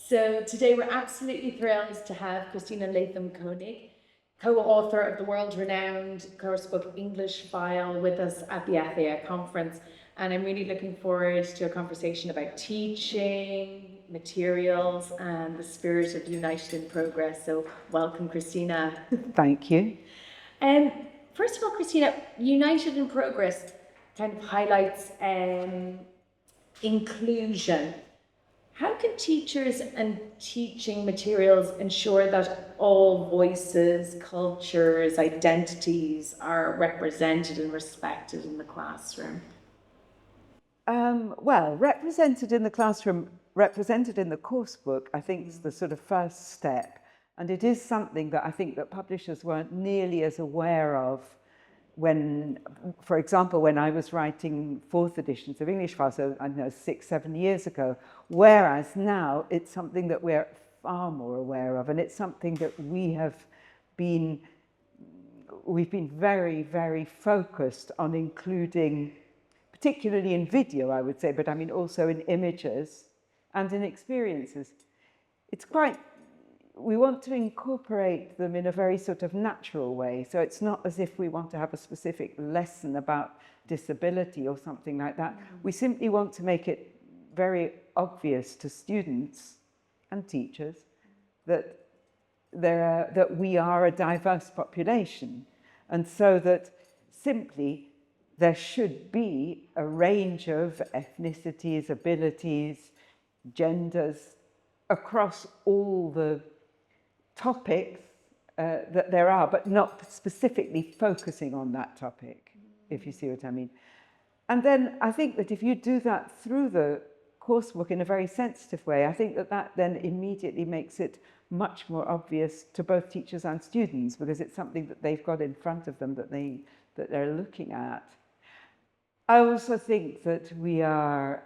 So today we're absolutely thrilled to have Christina Latham Koenig, co-author of the world-renowned course book English File, with us at the ACEIA conference. And I'm really looking forward to a conversation about teaching, materials, and the spirit of United in Progress. So welcome, Christina. Thank you. And first of all, Christina, United in Progress kind of highlights inclusion. How can teachers and teaching materials ensure that all voices, cultures, identities are represented and respected in the classroom? Well, represented in the classroom, represented in the course book, I think is the sort of first step. And it is something that I think that publishers weren't nearly as aware of when, for example, when I was writing fourth editions of English File, so I don't know, 6, 7 years ago, whereas now it's something that we're far more aware of, and it's something that we've been very, very focused on including, particularly in video, I would say, but I mean also in images and in experiences. It's quite, we want to incorporate them in a very sort of natural way. So it's not as if we want to have a specific lesson about disability or something like that. We simply want to make it very obvious to students and teachers that that we are a diverse population, and so that simply there should be a range of ethnicities, abilities, genders across all the topics that there are, but not specifically focusing on that topic, if you see what I mean. And then I think that if you do that through the coursebook in a very sensitive way, I think that that then immediately makes it much more obvious to both teachers and students, because it's something that they've got in front of them that they're looking at. I also think that we are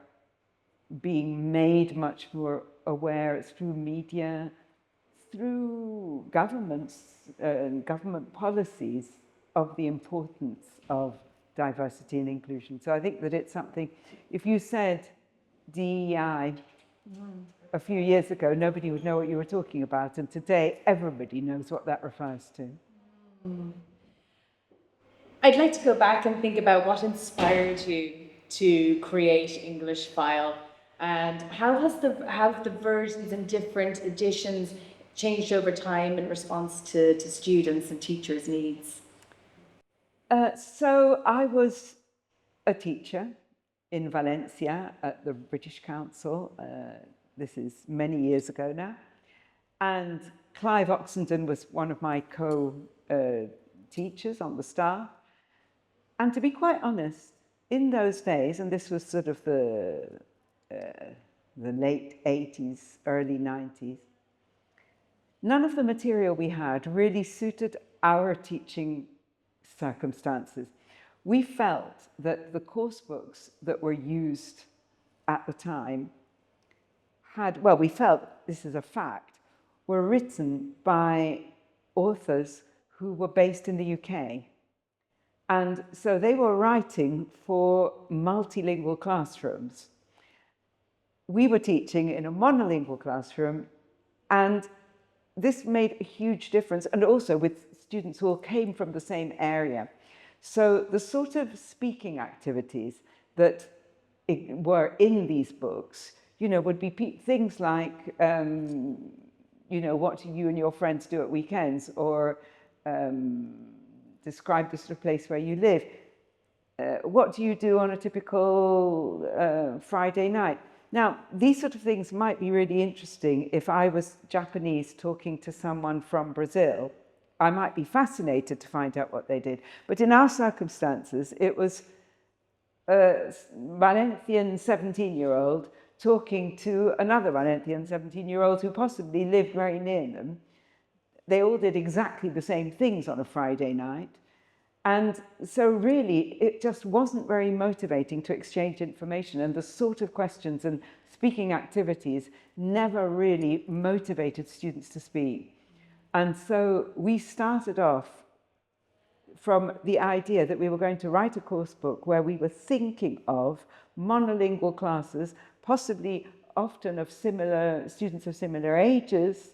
being made much more aware through media, through governments and government policies, of the importance of diversity and inclusion. So I think that it's something, if you said DEI a few years ago, nobody would know what you were talking about, and today everybody knows what that refers to. I'd like to go back and think about what inspired you to create English File, and how have the versions and different editions changed over time in response to students and teachers' needs? So I was a teacher in Valencia at the British Council. This is many years ago now. And Clive Oxenden was one of my co-teachers on the staff. And to be quite honest, in those days, and this was sort of the late 80s, early 90s, none of the material we had really suited our teaching circumstances. We felt that the course books that were used at the time had, well, we felt, this is a fact, were written by authors who were based in the UK. And so they were writing for multilingual classrooms. We were teaching in a monolingual classroom, and this made a huge difference, and also with students who all came from the same area. So the sort of speaking activities that were in these books, you know, would be things like, you know, what do you and your friends do at weekends, or describe the sort of place where you live. What do you do on a typical Friday night? Now, these sort of things might be really interesting if I was Japanese talking to someone from Brazil. I might be fascinated to find out what they did. But in our circumstances, it was a Valencian 17-year-old talking to another Valencian 17-year-old who possibly lived very near them. They all did exactly the same things on a Friday night. And so really, it just wasn't very motivating to exchange information, and the sort of questions and speaking activities never really motivated students to speak. And so we started off from the idea that we were going to write a course book where we were thinking of monolingual classes, possibly often of similar students of similar ages,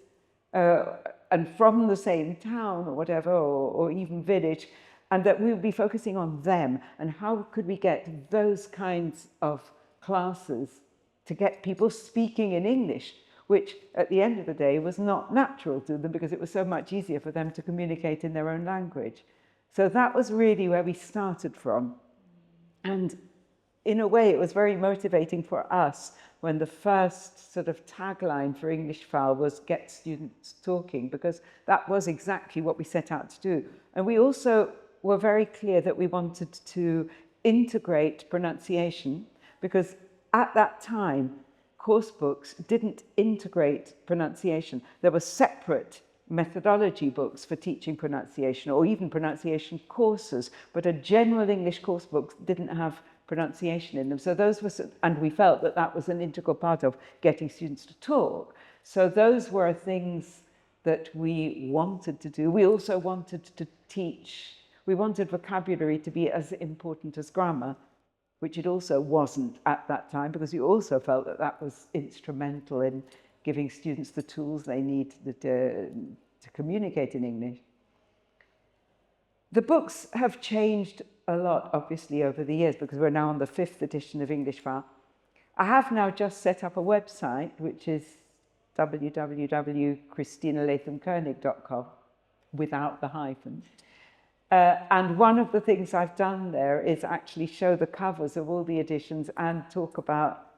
and from the same town or whatever, or even village, and that we would be focusing on them and how could we get those kinds of classes to get people speaking in English, which at the end of the day was not natural to them because it was so much easier for them to communicate in their own language. So that was really where we started from. And in a way, it was very motivating for us when the first sort of tagline for English File was "Get Students Talking," because that was exactly what we set out to do. And we also were very clear that we wanted to integrate pronunciation, because at that time, course books didn't integrate pronunciation. There were separate methodology books for teaching pronunciation, or even pronunciation courses, but a general English course book didn't have pronunciation in them. So those were, and we felt that that was an integral part of getting students to talk. So those were things that we wanted to do. We also wanted to teach, we wanted vocabulary to be as important as grammar, which it also wasn't at that time, because we also felt that that was instrumental in giving students the tools they need to communicate in English. The books have changed a lot, obviously, over the years, because we're now on the 5th edition of English File. I have now just set up a website, which is www.christinalathamkoenig.com, without the hyphen. And one of the things I've done there is actually show the covers of all the editions and talk about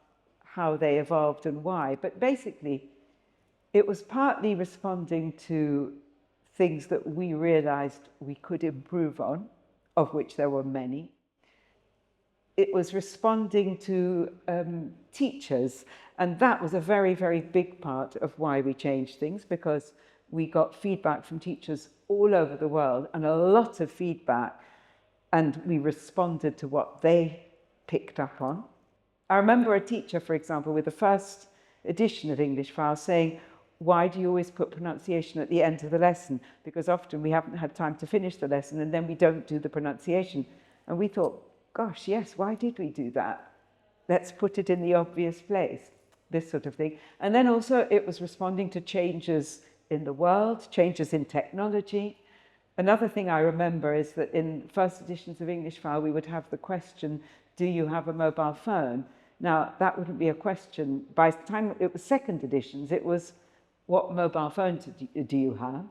how they evolved and why. But basically, it was partly responding to things that we realized we could improve on, of which there were many. It was responding to teachers, and that was a very, very big part of why we changed things, because we got feedback from teachers all over the world, and a lot of feedback, and we responded to what they picked up on. I remember a teacher, for example, with the first edition of English File saying, "Why do you always put pronunciation at the end of the lesson? Because often we haven't had time to finish the lesson and then we don't do the pronunciation." And we thought, gosh, yes, why did we do that? Let's put it in the obvious place, this sort of thing. And then also it was responding to changes in the world, changes in technology. Another thing I remember is that in first editions of English File, we would have the question, do you have a mobile phone? Now, that wouldn't be a question. By the time it was second editions, it was, what mobile phone do you have?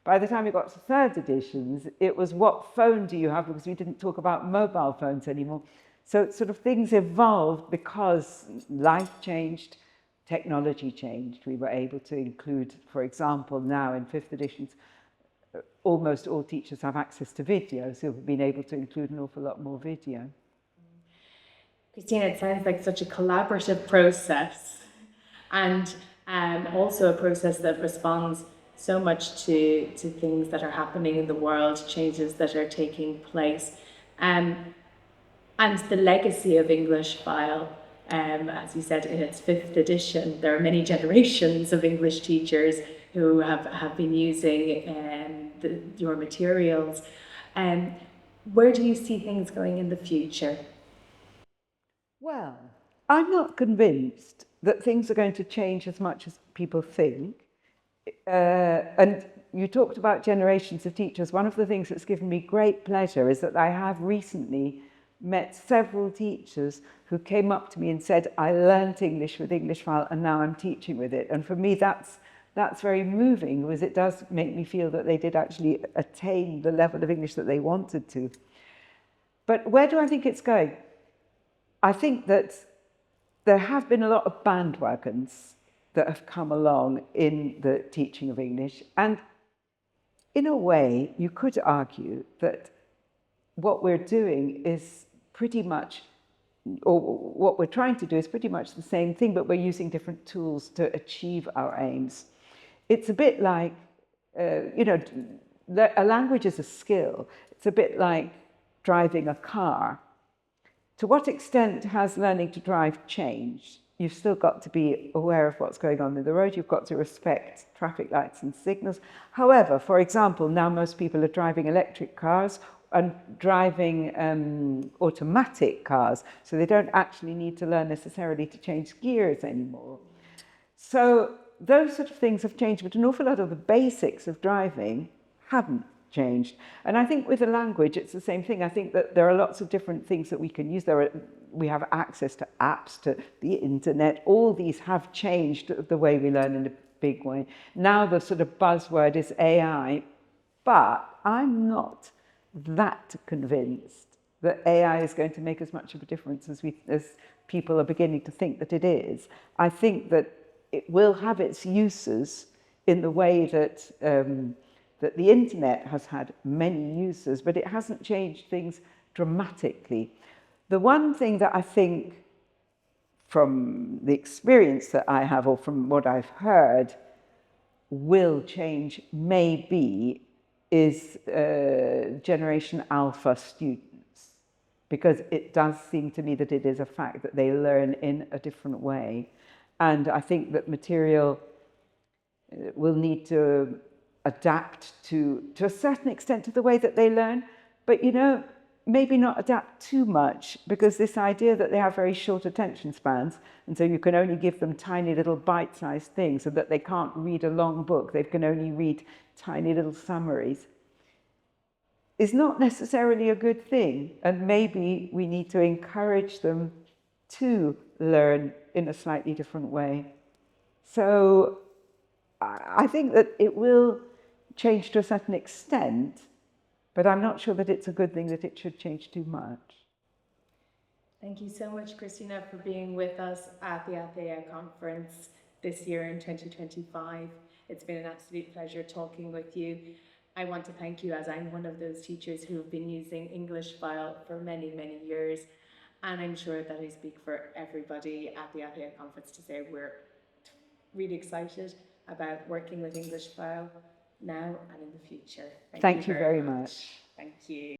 By the time it got to third editions, it was, what phone do you have? Because we didn't talk about mobile phones anymore. So sort of things evolved because life changed, technology changed. We were able to include, for example, now in fifth editions, almost all teachers have access to video, so we've been able to include an awful lot more video. Christina, it sounds like such a collaborative process, and also a process that responds so much to things that are happening in the world, changes that are taking place. And the legacy of English File, as you said, in its 5th edition, there are many generations of English teachers who have been using your materials. Where do you see things going in the future? Well, I'm not convinced that things are going to change as much as people think. And you talked about generations of teachers. One of the things that's given me great pleasure is that I have recently met several teachers who came up to me and said, I learnt English with English File and now I'm teaching with it. And for me, that's very moving, because it does make me feel that they did actually attain the level of English that they wanted to. But where do I think it's going? I think that there have been a lot of bandwagons that have come along in the teaching of English. And in a way, you could argue that what we're doing is pretty much, or what we're trying to do is pretty much the same thing, but we're using different tools to achieve our aims. It's a bit like, a language is a skill. It's a bit like driving a car. To what extent has learning to drive changed? You've still got to be aware of what's going on in the road. You've got to respect traffic lights and signals. However, for example, now most people are driving electric cars and driving automatic cars, so they don't actually need to learn necessarily to change gears anymore. So those sort of things have changed, but an awful lot of the basics of driving haven't changed. And I think with a language, it's the same thing. I think that there are lots of different things that we can use. We have access to apps, to the internet. All these have changed the way we learn in a big way. Now the sort of buzzword is AI, but I'm not that convinced that AI is going to make as much of a difference as people are beginning to think that it is. I think that it will have its uses in the way that that the internet has had many uses, but it hasn't changed things dramatically. The one thing that I think, from the experience that I have or from what I've heard, will change maybe is Generation Alpha students, because it does seem to me that it is a fact that they learn in a different way. And I think that material will need to adapt to a certain extent to the way that they learn, but maybe not adapt too much, because this idea that they have very short attention spans, and so you can only give them tiny little bite-sized things, so that they can't read a long book, they can only read tiny little summaries, is not necessarily a good thing. And maybe we need to encourage them to learn in a slightly different way. So I think that it will change to a certain extent, but I'm not sure that it's a good thing that it should change too much. Thank you so much, Christina, for being with us at the ACEIA conference this year in 2025. It's been an absolute pleasure talking with you. I want to thank you, as I'm one of those teachers who have been using English File for many, many years. And I'm sure that I speak for everybody at the ACEIA conference to say we're really excited about working with English File now and in the future. Thank you very much. Thank you.